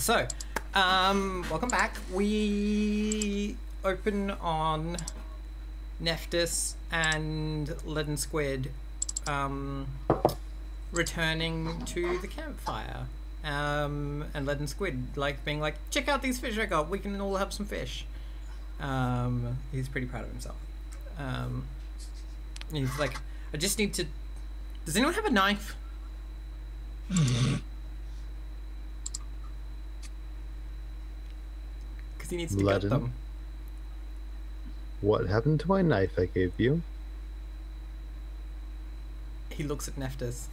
So, welcome back. We open on Nephthys and Leaden Squid returning to the campfire. And Leaden Squid being like, check out these fish I got, we can all have some fish. He's pretty proud of himself. He's like, I just need to... Does anyone have a knife? Because he needs to get them. What happened to my knife I gave you? He looks at Nephthys.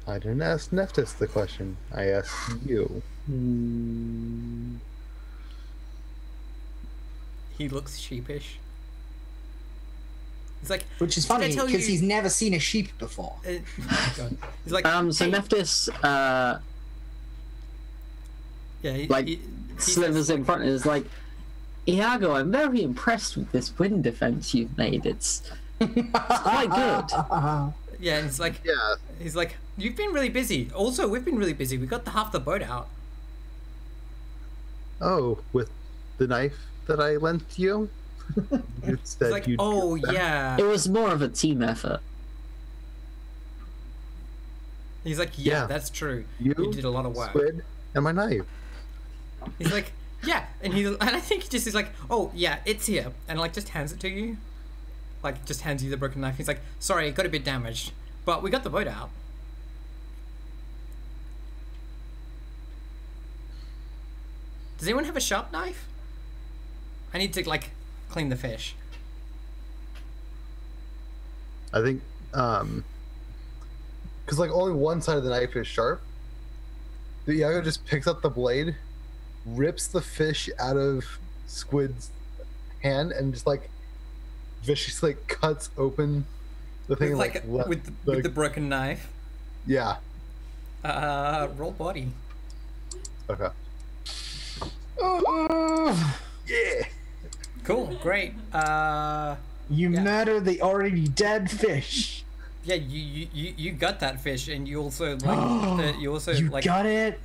I didn't ask Nephthys the question. I asked you. He looks sheepish. He's like, which is funny because he's never seen a sheep before. God. He's like, so hey. Nephthys, yeah, he slithers in front and is like, Iago, I'm very impressed with this wind defense you've made. It's quite good. Yeah, and he's like, you've been really busy. Also, we've been really busy. We got half the boat out. Oh, with the knife that I lent you? Instead, like, oh yeah. It was more of a team effort. He's like, yeah, that's true. You did a lot of work. Squid and my knife. He's like, yeah, and I think he just is like, oh yeah, it's here, and like just hands it to you, like just hands you the broken knife. He's like, sorry, it got a bit damaged, but we got the boat out. Does anyone have a sharp knife? I need to like clean the fish. I think, because like only one side of the knife is sharp. The Iago just picks up the blade, rips the fish out of Squid's hand, and just like viciously cuts open the thing with the broken knife. Yeah. Roll body. Okay. Yeah. Cool. Great. You murder the already dead fish. Yeah, you got that fish, and you also like you got it.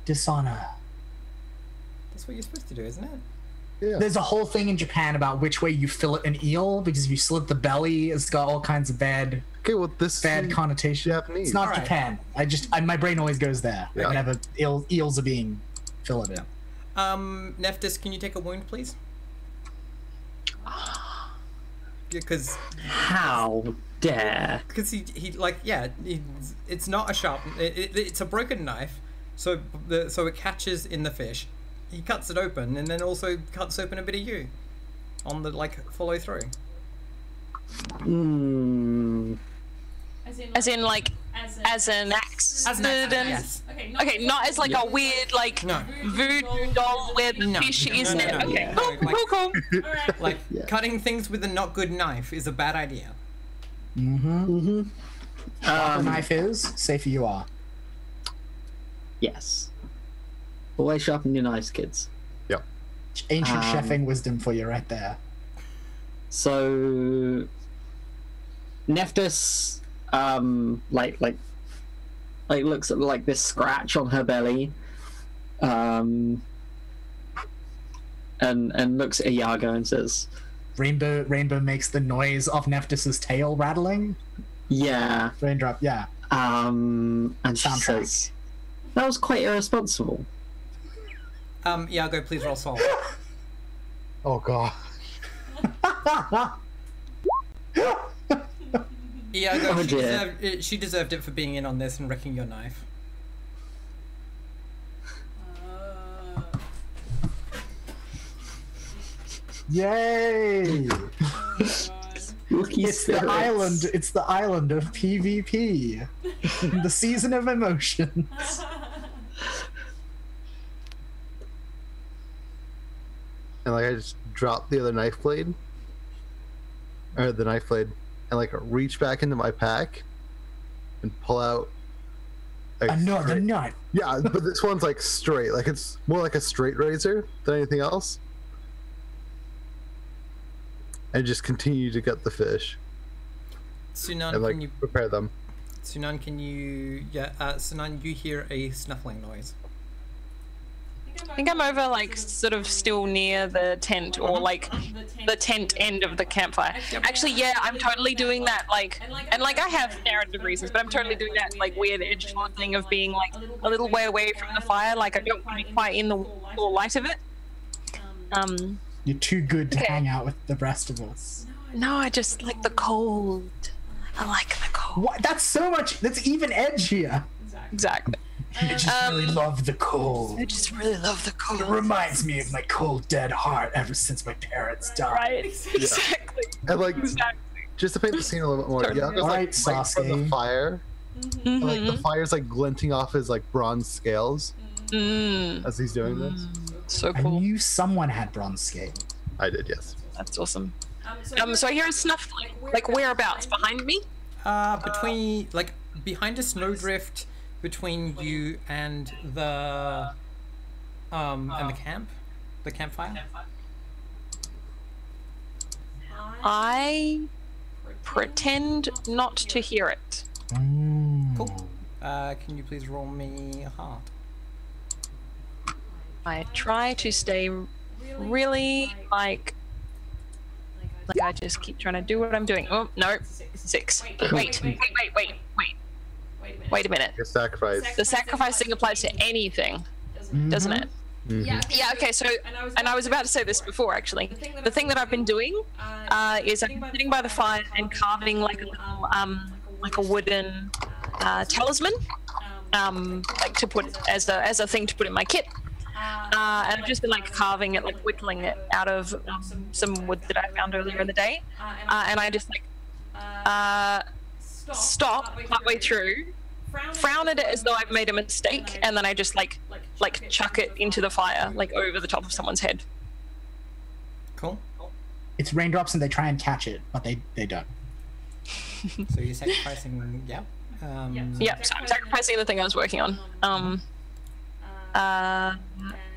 Dishonor. That's what you're supposed to do, isn't it? Yeah. There's a whole thing in Japan about which way you fillet an eel, because if you slit the belly, it's got all kinds of bad. Okay, well, bad connotation. Japanese. It's not Japan. My brain always goes there. Yeah. Whenever eels are being filleted. Nephthys, can you take a wound, please? Because how dare? Because he like it's not a sharp. It's a broken knife, so it catches in the fish. He cuts it open and then also cuts open a bit of you, on the follow through. As in an accident. Yes. Okay, not as a weird voodoo doll where the fish isn't it. Okay, cool. Like cutting things with a not good knife is a bad idea. The knife is safer you are. Yes. Always sharpen your knives, kids. Yep. Ancient chefing wisdom for you right there. So Nephthys looks at this scratch on her belly, and looks at Iago and says, Rainbow makes the noise of Nephthys's tail rattling. Yeah. Raindrop, yeah. And she says, that was quite irresponsible. Iago, please roll salt. Oh god. Iago, she deserved it for being in on this and wrecking your knife. Yay! It's the island of PvP. The season of emotions. And I just drop the other knife blade, and reach back into my pack and pull out another knife. Yeah, but this one's straight, it's more like a straight razor than anything else. And just continue to gut the fish. Sunan, and can you prepare them. Sunan, can you... Yeah, Sunan, you hear a snuffling noise. I think I'm over, like, sort of still near the tent, or like the tent end of the campfire. Actually, yeah, I'm totally doing that, like, and like I have narrative reasons, but I'm totally doing that, like, weird edge thing of being, like, a little way away from the fire. Like, I don't want to be quite in the full light of it. You're too good to hang out with the rest of us. No, I just like the cold. I like the cold. What? That's so much. That's even edge here. Exactly. I just really love the cold. I just really love the cold. It reminds me of my cold, dead heart ever since my parents died. Right. Exactly. And like, Exactly. just to paint the scene a little bit more, Iago's like Alright, right from the Sasuke. fire. And, like the fire's like glinting off his like bronze scales as he's doing this. So I cool. knew someone had bronze scale. I did, yes. That's awesome. So I hear a snuffling. Like whereabouts? Behind me? Between, like, behind a snowdrift between you and the camp, the campfire. I pretend not to hear it. Cool. Can you please roll me a heart? I try to stay really like I just keep trying to do what I'm doing. Oh no, 6. Wait a minute. Your sacrifice. The sacrifice thing applies to anything, doesn't it? Yeah, okay, so, and I was about to say this before, actually. The thing that I've been doing is I'm sitting by the fire and carving like a little, like a wooden talisman, like to put as a thing to put in my kit. And I've just been like carving it, like whittling it out of some wood that I found earlier in the day. And I just like stop partway through, frown at it as though I've made a mistake, and then I just like chuck it into the fire, like over the top of someone's head. Cool. It's raindrops and they try and catch it, but they don't. So you're sacrificing, yeah. Yeah, so I'm sacrificing the thing I was working on.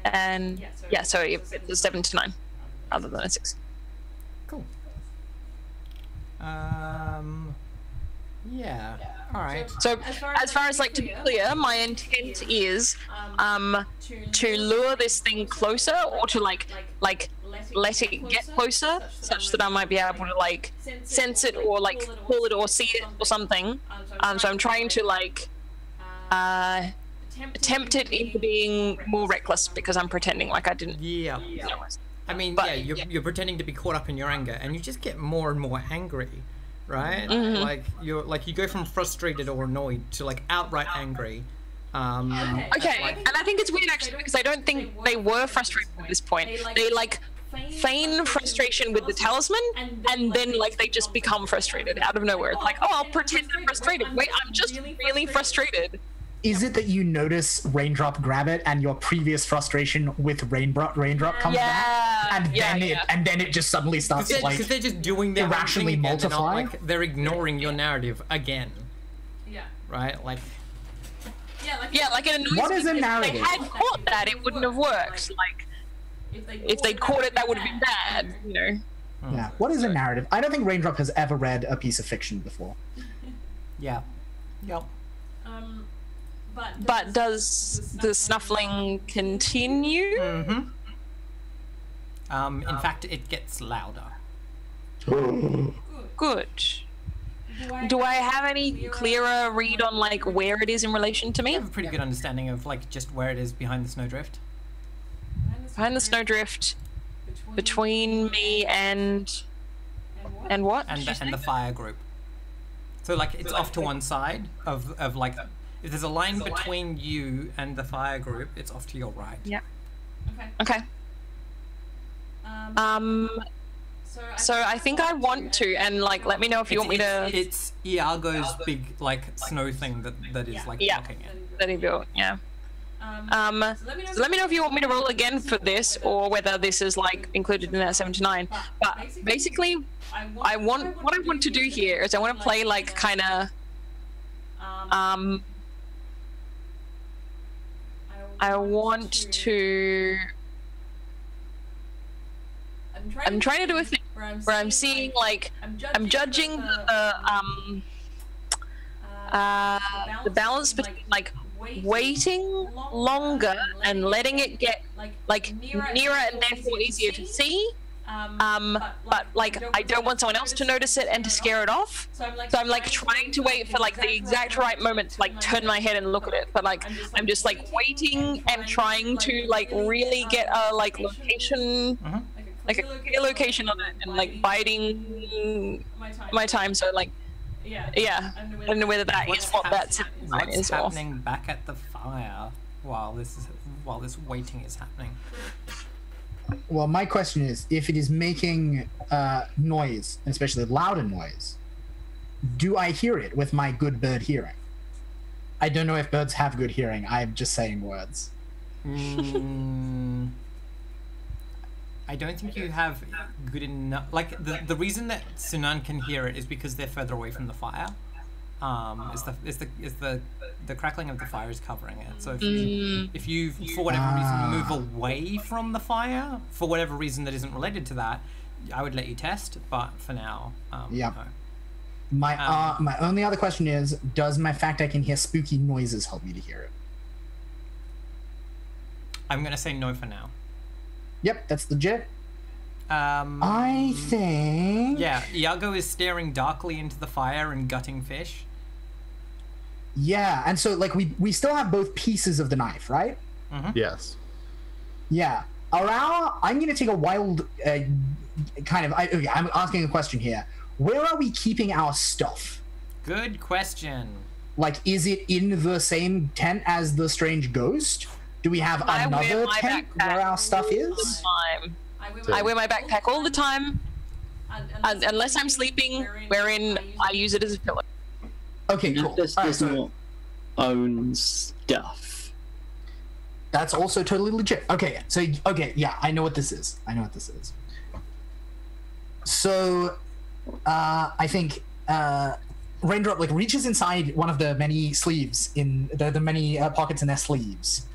And yeah, so it's a 7 to 9, rather than a 6. Cool. Yeah. All right. So as far as like to be clear, my intent is to lure this thing closer, or to like let it get closer, such that I might be able to like sense it or like pull it or see it or something. So I'm trying to like tempt it into being more reckless, because I'm pretending like I didn't. Yeah. know. I mean, But- yeah, you're pretending to be caught up in your anger, and you just get more and more angry, right? Like you go from frustrated or annoyed to like outright angry. Okay, and I think it's weird actually, because I don't think they were frustrated at this point. They like feign frustration with the talisman, and then like they just become frustrated out of nowhere. It's like, oh, I'll pretend I'm frustrated. Wait, I'm just really frustrated. Is it that you notice Raindrop grab it and your previous frustration with Raindrop comes back, and then it just suddenly starts to Because they're just doing their own thing irrationally again. They're not, multiply? like, they're ignoring your narrative again. Yeah. Right? Like, Yeah, like it annoys What me is a because narrative? If they had caught that, it wouldn't have worked. Like if they'd caught it, that would have been bad. You know. Yeah. What is a narrative? I don't think Raindrop has ever read a piece of fiction before. yeah. Yep. But does the snuffling continue? In fact, it gets louder. Good. Do I have any clearer read on like where it is in relation to I me? have a pretty good understanding of like just where it is behind the snowdrift. Behind the snowdrift, between me and what? And the fire group. So like it's off to one side of like, if there's a line between you and the fire group, it's off to your right. Yeah. Okay. So I think I want to, and like let me know if you want me to. It's Iago's big like snow thing that is like Yeah. blocking it. That he built. Yeah. So let me know if you want me to roll again for this, or whether this is like included in that 7 to 9. But basically, what I want to do here is I want to play like kind of I want to. I'm trying to do a thing where I'm seeing like I'm judging the the balance between like waiting longer and letting it get like nearer and therefore easier to see. But like I don't want someone else to notice it and to scare it off. So I'm like trying to wait for like the exact right moment to like turn my head and look at it. But like I'm just like waiting and trying to like really get a like location, like a clear location on it, and like biding my time. So like yeah, I don't know whether that is what that's what's happening back at the fire while this waiting is happening. Well, my question is, if it is making noise, especially louder noise, do I hear it with my good bird hearing? I don't know if birds have good hearing. I'm just saying words. I don't think you have good enough. Like the reason that Sunan can hear it is because they're further away from the fire. Is the crackling of the fire is covering it. So if you for whatever reason move away from the fire for whatever reason that isn't related to that, I would let you test. But for now, yeah. No. My only other question is, does my fact I can hear spooky noises help me to hear it? I'm gonna say no for now. Yep, that's legit. I think... Yeah, Iago is staring darkly into the fire and gutting fish. Yeah, and so, like, we still have both pieces of the knife, right? Yes. Yeah. Around, I'm going to take a wild I'm asking a question here. Where are we keeping our stuff? Good question. Like, is it in the same tent as the strange ghost? Do we have another tent where our stuff is? I wear my backpack all the time, unless I'm sleeping, wherein I use it as a pillow. Okay, cool. This does not own stuff. That's also totally legit. Okay, so, yeah, I know what this is. So, I think, Raindrop, like, reaches inside one of the many sleeves in the many pockets in their sleeves,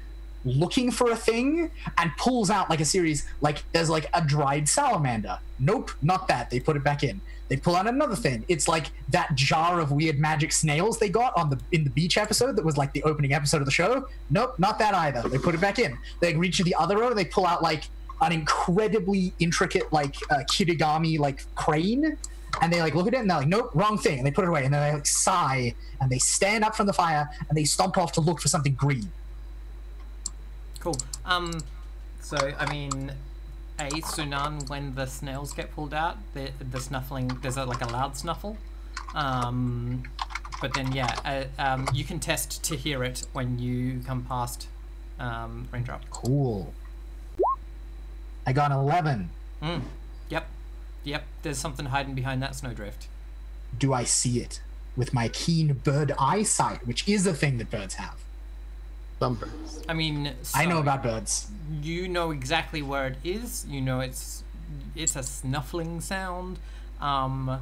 looking for a thing, and pulls out like a series, like there's like a dried salamander. Nope, not that. They put it back in. They pull out another thing. It's like that jar of weird magic snails they got in the beach episode that was like the opening episode of the show. Nope, not that either. They put it back in. They reach to the other row. They pull out like an incredibly intricate like kirigami like crane, and they like look at it and they're like, nope, wrong thing, and they put it away. And then they like sigh and they stand up from the fire and they stomp off to look for something green. Cool. So, I mean, Sunan, when the snails get pulled out, the snuffling, there's like a loud snuffle. But then, yeah, you can test to hear it when you come past Raindrop. Cool. I got an 11. Yep, there's something hiding behind that snowdrift. Do I see it with my keen bird eyesight, which is a thing that birds have? Some birds. I mean, I know about birds. You know exactly where it is. You know it's a snuffling sound. I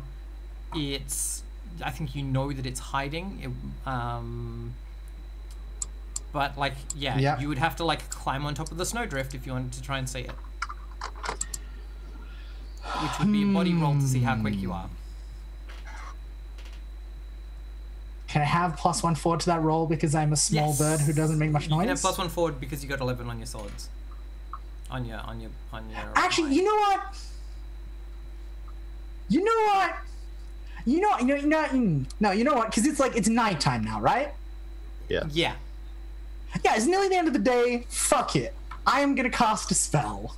think you know that it's hiding. But like, yeah, you would have to like climb on top of the snowdrift if you wanted to try and see it. Which would be a body roll to see how quick you are. Can I have +1 forward to that roll because I'm a small bird who doesn't make much noise? You can have +1 forward because you got 11 on your swords. On your. Actually, you know what? You know what? Because it's like it's nighttime now, right? Yeah. Yeah. Yeah, it's nearly the end of the day. Fuck it. I am gonna cast a spell.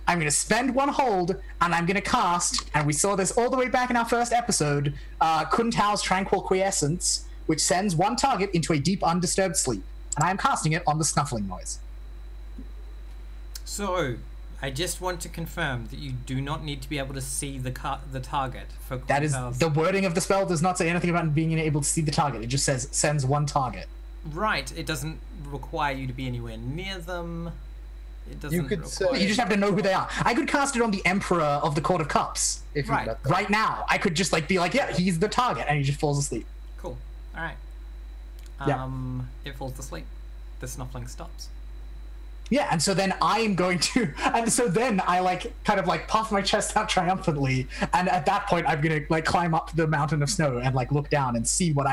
I'm going to spend 1 hold, and I'm going to cast, and we saw this all the way back in our first episode, Kun Tao's Tranquil Quiescence, which sends 1 target into a deep, undisturbed sleep. And I am casting it on the snuffling noise. So, I just want to confirm that you do not need to be able to see the target for Kun That is, Tao's... the wording of the spell does not say anything about being able to see the target. It just says, sends 1 target. Right, it doesn't require you to be anywhere near them. It doesn't. You could say you just have to know who they are. I could cast it on the Emperor of the Court of Cups. If you met them. Right now, I could just like be like, yeah, he's the target, and he just falls asleep. Cool. All right. Yeah. It falls asleep. The snuffling stops. Yeah, and so then I'm going to, and so then I like kind of like puff my chest out triumphantly, and at that point I'm gonna like climb up the mountain of snow and like look down and see what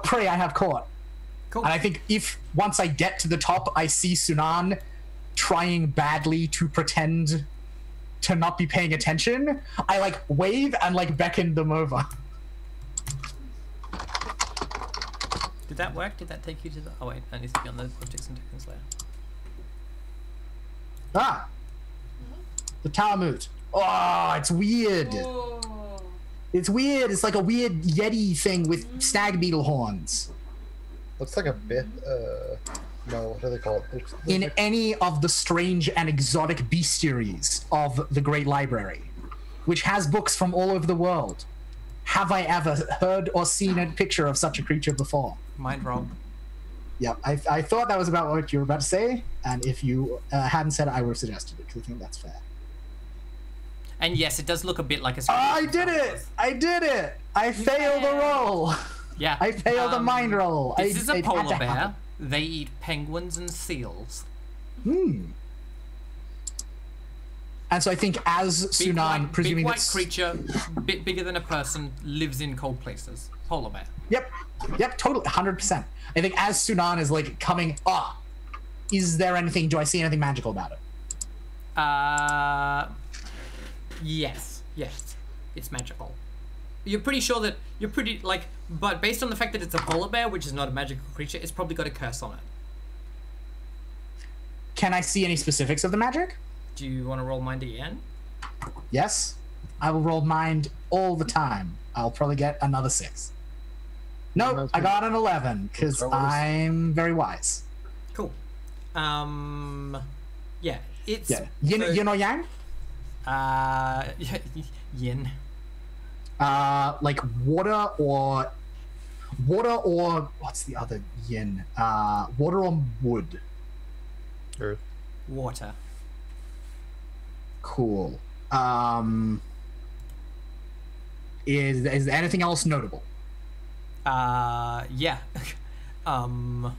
prey I have caught. Cool. And I think if once I get to the top, I see Sunan trying badly to pretend to not be paying attention, I like wave and like beckon them over. Did that work? Did that take you to the... Oh wait, that needs to be on the objects and tokens layer. Ah! The tower moved. Oh, it's weird. Oh. It's weird. It's like a weird Yeti thing with stag beetle horns. Looks like a bit, no, what do they call it? In any of the strange and exotic bestiaries of the Great Library, which has books from all over the world. Have I ever heard or seen a picture of such a creature before? Mind roll. Yep, I thought that was about what you were about to say, and if you hadn't said it, I would have suggested it, because I think that's fair. And yes, it does look a bit like a... I did it! I did it! I failed the roll! Yeah. I failed the mind roll. This is a it had polar to bear. happen. They eat penguins and seals. And so I think as Big Sunan, white, presuming big white that's... creature, bit bigger than a person, lives in cold places. Polar bear. Yep, totally, 100%. I think as Sunan is like coming, is there anything, do I see anything magical about it? Yes, it's magical. You're pretty sure that, but based on the fact that it's a polar bear, which is not a magical creature, it's probably got a curse on it. Can I see any specifics of the magic? Do you want to roll mind again? Yes, I will roll mind all the time. I'll probably get another 6. Nope, I got an 11, because I'm very wise. Cool. Yeah, it's... Yeah. Yin or yang? Yin. Like water or what's the other yin? Water or wood? Earth. Water. Cool. Is there anything else notable? Yeah. Part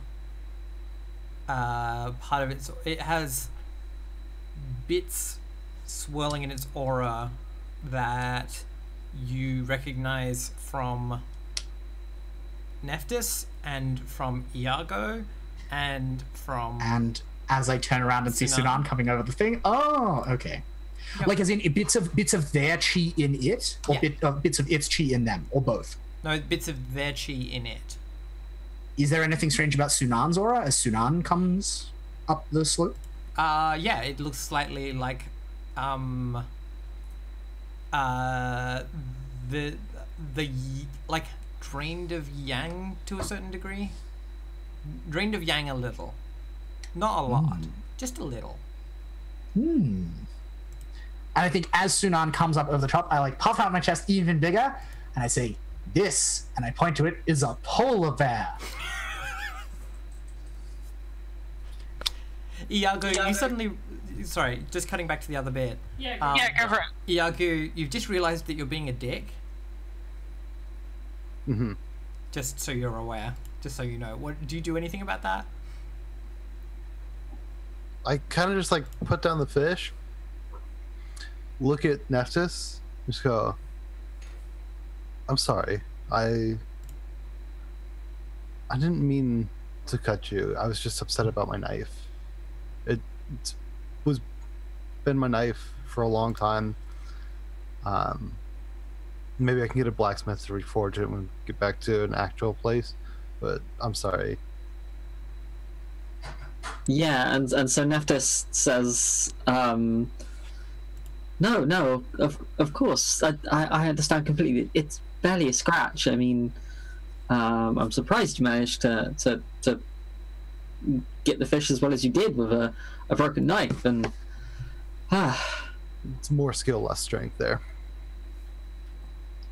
of it has bits swirling in its aura that you recognize from Nephthys and from Iago and from... And as I turn around and see Sunan coming over the thing, oh, okay. Yep. Like as in bits of their chi in it, or bits of its chi in them, or both? No, bits of their chi in it. Is there anything strange about Sunan's aura as Sunan comes up the slope? Yeah, it looks slightly like the like drained of yang to a certain degree. Drained of yang a little, not a lot, just a little. And I think as Sunan comes up over the top, I like puff out my chest even bigger, and I say, "This," and I point to it, "is a polar bear." Iago, you suddenly... Sorry, just cutting back to the other bit. Yeah, go for it. Iago, you've just realised that you're being a dick. Mm-hmm. Just so you're aware. Just so you know. What do you do anything about that? I kind of just like put down the fish, look at Nephthys, just go, "I'm sorry. I didn't mean to cut you. I was just upset about my knife. It was been my knife for a long time. Maybe I can get a blacksmith to reforge it when we get back to an actual place, but I'm sorry." Yeah, and so Nephthys says, no, of course, I understand completely. It's barely a scratch. I mean, I'm surprised you managed to get the fish as well as you did with a broken knife, and it's more skill, less strength there.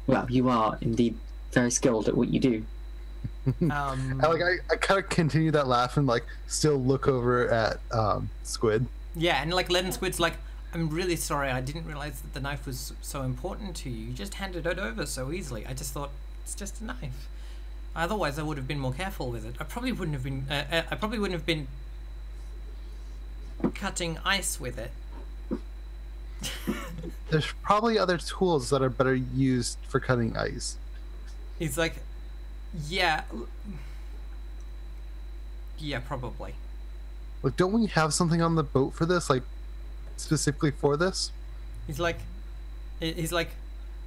Well, you are indeed very skilled at what you do. I kind of continue that laugh and like still look over at Squid. Yeah, and like Leaden Squid's like, "I'm really sorry. I didn't realize that the knife was so important to you. You just handed it over so easily. I just thought it's just a knife. Otherwise, I would have been more careful with it. I probably wouldn't have been. cutting ice with it. There's probably other tools that are better used for cutting ice. He's like, yeah, probably. Like, don't we have something on the boat for this? Like, specifically for this? He's like,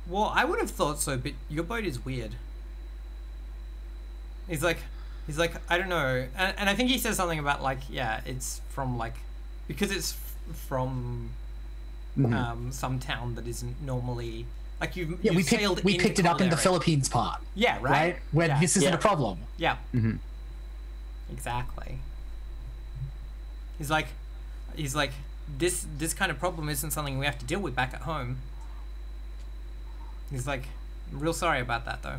well, I would have thought so, but your boat is weird. He's like, I don't know, and I think he says something about like, yeah, it's from like, because it's from some town that isn't normally like you. Yeah, we picked it up in the Philippines part. Yeah, right. Where yeah. this isn't a problem. Yeah. Exactly. He's like, this kind of problem isn't something we have to deal with back at home. He's like, I'm real sorry about that though.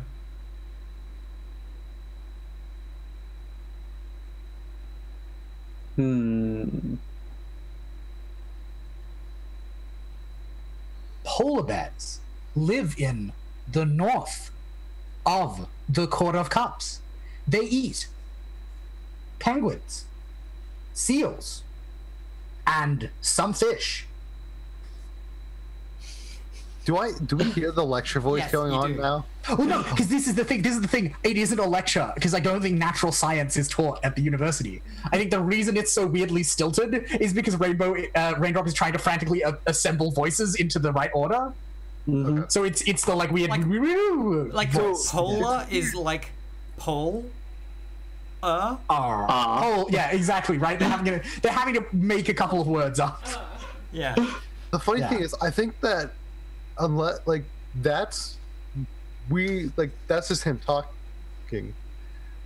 Polar bears live in the north of the Court of Cups. They eat penguins, seals, and some fish. Do we hear the lecture voice Yes, going you on do. now? Oh no, because this is the thing. It isn't a lecture, because I don't think natural science is taught at the university. I think the reason it's so weirdly stilted is because Raindrop is trying to frantically assemble voices into the right order. So it's the like weird Like voice. polar is like pole. Oh yeah, exactly right. They're having to make a couple of words up. Yeah. The funny thing is, I think that unless like that's just him talking.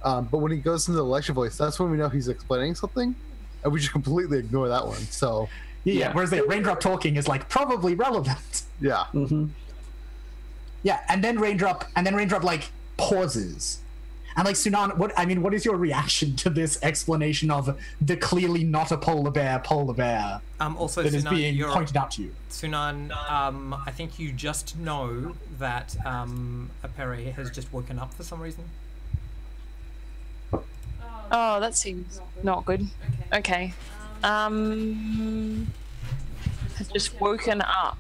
But when he goes into the lecture voice, that's when we know he's explaining something, and we just completely ignore that one. So yeah. Whereas the Raindrop talking is like probably relevant. yeah. Yeah, and then Raindrop like pauses. And like Sunan, what is your reaction to this explanation of the clearly not a polar bear Also, that is Sunan, being pointed out to you? Sunan, I think you just know that Apere has just woken up for some reason. Oh, that seems not good. Okay. Has just woken up.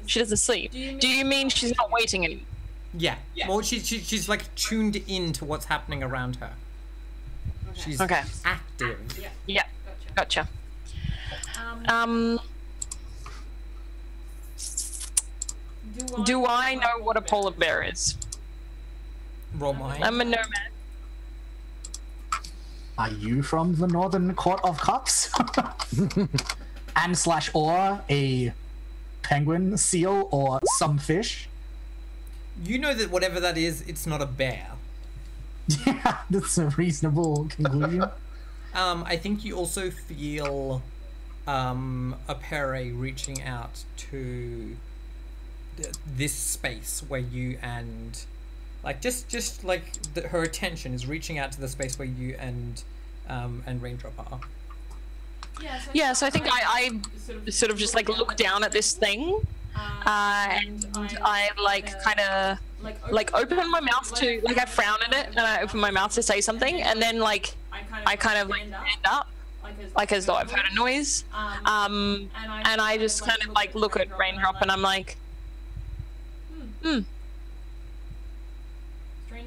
She doesn't sleep. Do you mean she's not waiting anymore? Yeah. Well, she's like tuned in to what's happening around her. She's Okay. active. Yeah. Gotcha. Do I know what a polar bear is? Roll mine. I'm a nomad. Are you from the Northern Court of Cups? And/or a penguin, seal, or some fish? You know that whatever that is, it's not a bear. Yeah, that's a reasonable conclusion. I think you also feel Apere reaching out to this space where you and like just like her attention is reaching out to the space where you and Raindrop are. Yeah, so I think I sort of just like look down at this thing, and I like kind of like open my mouth to like I frown at it and I open my mouth to say something, and then like I kind of like stand up like as though I've heard a noise, and I just kind of like look at Raindrop and I'm like,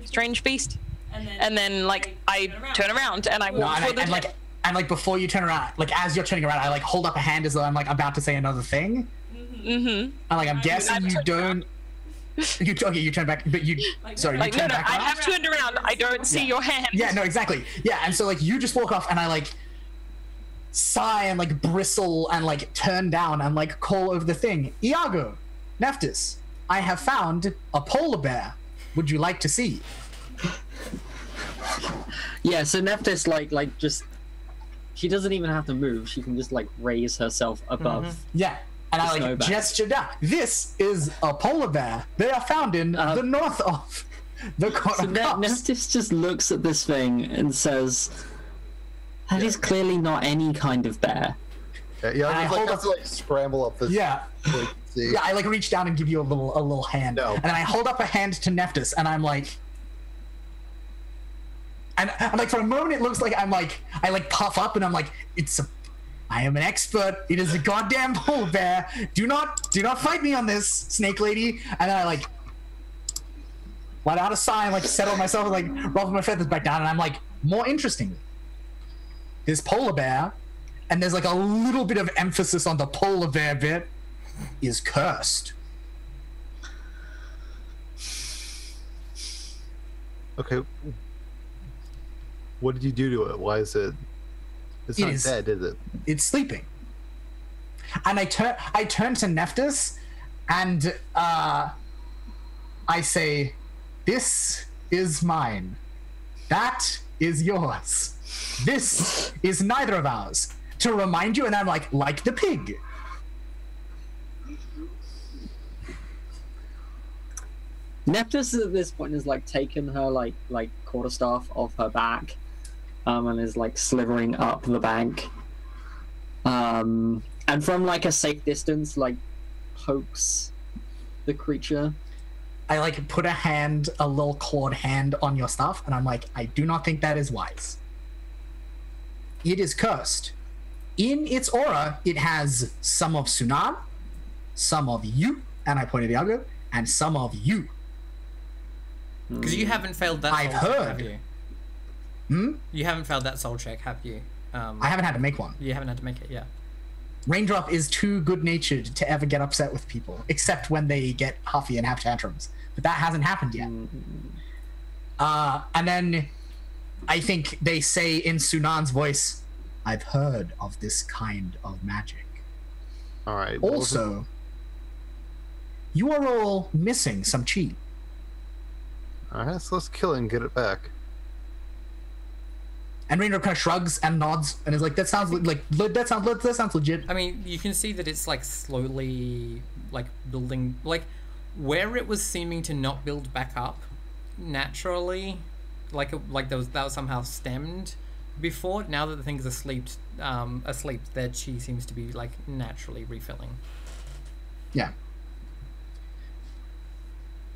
strange beast, and then like I turn around and I walk toward the And like before you turn around, like as you're turning around, I like hold up a hand as though I'm like about to say another thing. And like I'm guessing you don't. You turn back, but you. Sorry, like, you turn no, back. I have turned around. I don't see your hand. Yeah, no, exactly. Yeah, and so like you just walk off, and I like sigh and like bristle and like turn down and like call over the thing. Iago, Nephthys, I have found a polar bear. Would you like to see? Yeah, so Nephthys like just she doesn't even have to move. She can just like raise herself above. Yeah. And I like snowbank. gesture down. This is a polar bear. They are found in the north of the Court So of Cups. Nephthys just looks at this thing and says, "That is clearly not any kind of bear." Yeah, I I hold have to like scramble up this. Yeah. Like, see. Yeah, I like reach down and give you a little hand. No. And then I hold up a hand to Nephthys and I'm like, and like for a moment it looks like I like puff up and I'm like, it's I am an expert. It is a goddamn polar bear. Do not fight me on this, snake lady. And then I like let out a sign, like settle myself, and like ruffle my feathers back down. And I'm like, more interestingly, this polar bear, and there's like a little bit of emphasis on the polar bear bit, is cursed. Okay. What did you do to it? Why is it? It's not dead, is it? It's sleeping. And I turn to Nephthys, and I say, "This is mine. That is yours. This is neither of ours." To remind you, and I'm like the pig. Nephthys at this point has like taken her like quarterstaff off her back, and is like slithering up the bank, and from like a safe distance like pokes the creature. I like put a little clawed hand on your staff, and I'm like, I do not think that is wise. It is cursed. In its aura, it has some of Sunan, some of you, and I pointed at Iago, and some of you. Because you haven't failed that. I've soul check, heard. have you? Hmm? You haven't failed that soul check, have you? I haven't had to make one. You haven't had to make it, yeah. Raindrop is too good-natured to ever get upset with people, except when they get huffy and have tantrums. But that hasn't happened yet. And then I think they say in Sunan's voice, "I've heard of this kind of magic." All right. Also, you are all missing some chi. All right, so let's kill it and get it back. And Raindrop kind of shrugs and nods and is like, "That sounds that sounds legit." I mean, you can see that it's like slowly like building, like where it was seeming to not build back up naturally, like that was somehow stemmed before. Now that the thing's asleep, their chi seems to be like naturally refilling. Yeah.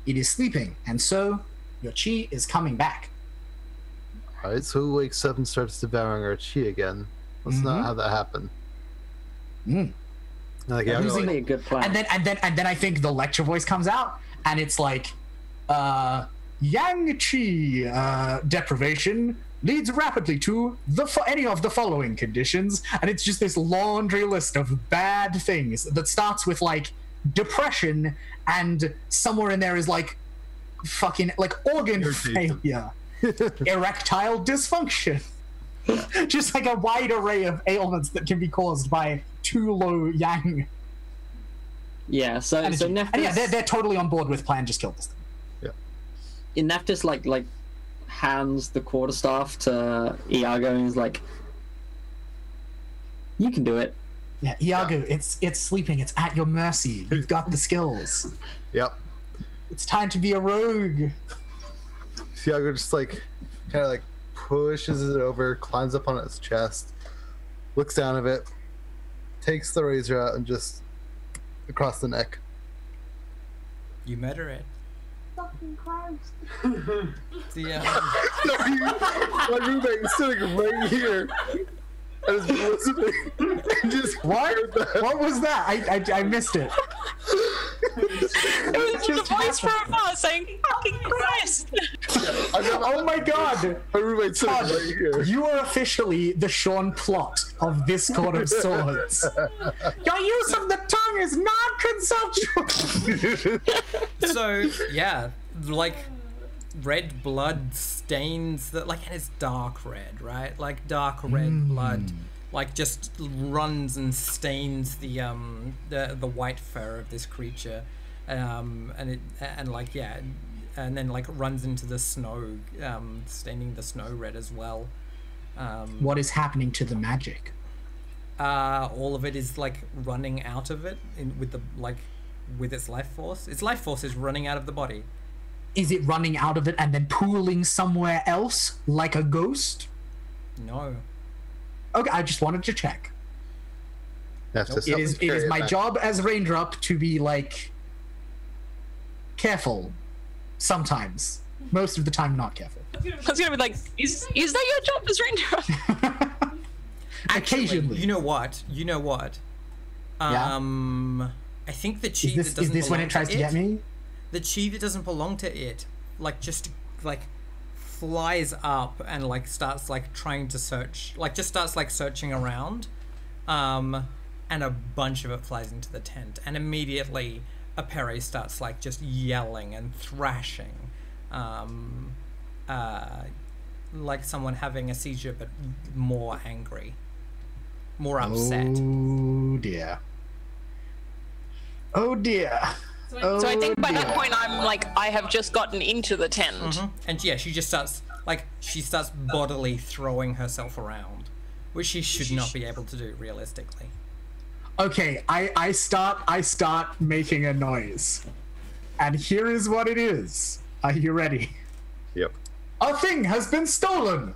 It is sleeping, and so your chi is coming back. All right, so who wakes up and starts devouring our chi again? Let's not have that happen. Like, yeah, That's a good plan. And then I think the lecture voice comes out, and it's like, yang chi deprivation leads rapidly to any of the following conditions, and it's just this laundry list of bad things that starts with like depression, and somewhere in there is like fucking like organ failure, erectile dysfunction, just like a wide array of ailments that can be caused by too low yang. Yeah, so Nephthys, and yeah, they're totally on board with plan. Just kill this thing. Yeah. Nephthys like hands the quarterstaff to Iago and is like, "You can do it." Yeah, Iago, it's sleeping. It's at your mercy. You've got the skills. Yep. It's time to be a rogue. Iago just like kind of like pushes it over, climbs up on its chest, looks down at it, takes the razor out, and just across the neck. You murder it. Fucking Christ. My roommate is sitting right here. And is listening. And just What? What was that? I missed it. It was just a voice from afar saying, "Fucking Christ!" Oh my god! My roommate's sitting Todd, right here. you are officially the Sean Plot of this Court of Swords. Your use of the tongue is non-consensual. So yeah, like red blood stains that, like, and it's dark red, right? Like dark red blood, like just runs and stains the white fur of this creature, and then like runs into the snow, staining the snow red as well. What is happening to the magic? All of it is like running out of it with its life force. Its life force is running out of the body. Is it running out of it and then pooling somewhere else like a ghost? No. Okay, I just wanted to check. It It is my job as Raindrop to be like careful sometimes. Most of the time not careful. I was gonna be like, is that your job as Raindrop? Occasionally. You know what? Yeah? I think the chi Is that doesn't this when belong it tries to get me? The chi that doesn't belong to it, like just like flies up and like starts like trying to search, like just starts like searching around, and a bunch of it flies into the tent, and immediately Apere starts like just yelling and thrashing, like someone having a seizure but more angry, more upset. Oh dear. Oh dear. So I think by that point I'm like, I have just gotten into the tent. And yeah, she just starts bodily throwing herself around, which she should not be able to do realistically. Okay, I start making a noise. And here is what it is. Are you ready? Yep. A thing has been stolen.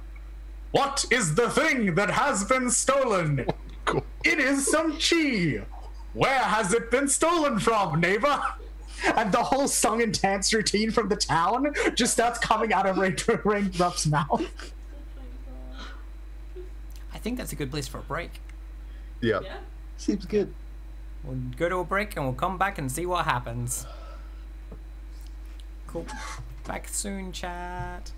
What is the thing that has been stolen? Cool. It is some chi. Where has it been stolen from, neighbor? And the whole song and dance routine from the town just starts coming out of Raindrop's mouth. I think that's a good place for a break. Yeah. Seems good. We'll go to a break and we'll come back and see what happens. Cool. Back soon, chat.